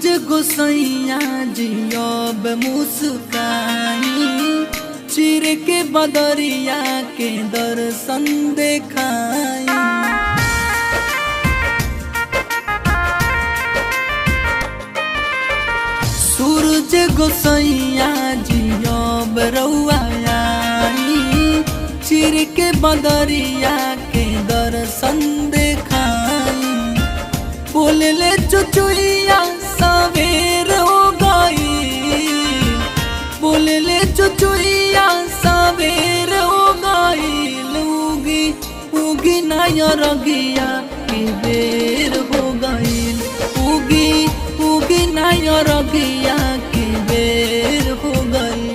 सूरज गोसैया जी अब मुस्काई, चिर के बदरिया के दर्शन देखाई। सूरज गोसैया जी अब रउआ आई, चिर के बदरिया के दर्शन देखाई। बोलले चुचुइया सवेर हो गई, बोलले चुचुइया सवेर हो गई। उगी उगी नायर गिया की बेर हो गई, उगी उगी नायर गिया की बेर हो गई।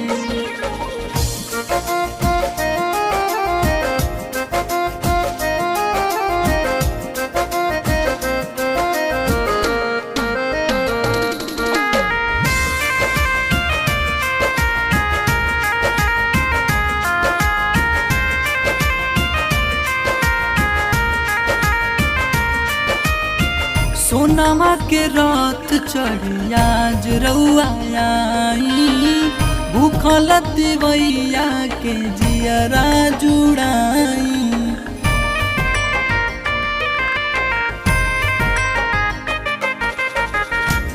सोनामा के रात चढ़ी आज रउआ आई, भूखल दिवैया के जियरा जुड़ाई।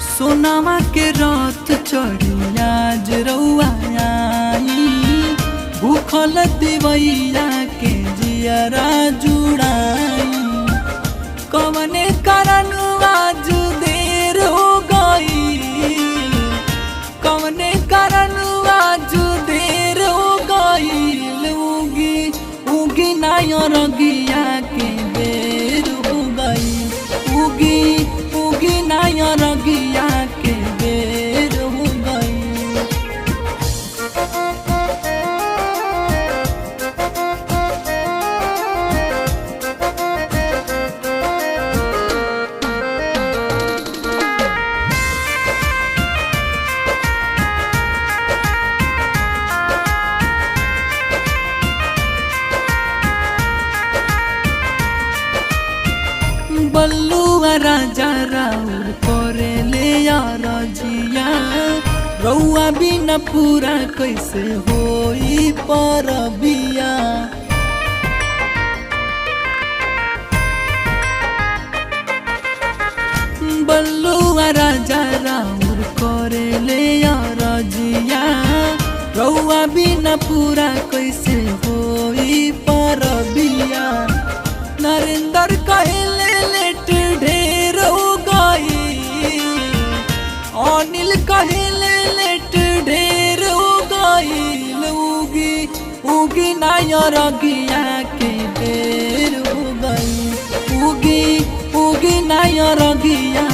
सोनामा के रात चढ़ी आज रउआ आई, भूखल दिवैया के जियरा जुड़ाई। कवने कारण आज देर हो गई, कवने कारण आज देर हो गई। उगी उगी नायर गिया के बेर हो गई, उगी उगी नायर गिया के बेर हो गई। बल्लुआ राजा राउर करे ले यार जिया, रउआ बिना पूरा कैसे होई परबिया। बल्लुआ राजा राउर करे ले यार जिया, रउआ बिना पूरा कैसे होई परबिया। नरेंद्र कहले लेट ढेर हो गई, अनिल कहले लेट ढेर हो गई। उगी उगी नायर गिया के बेर हो गई, उगी उगी नायर गिया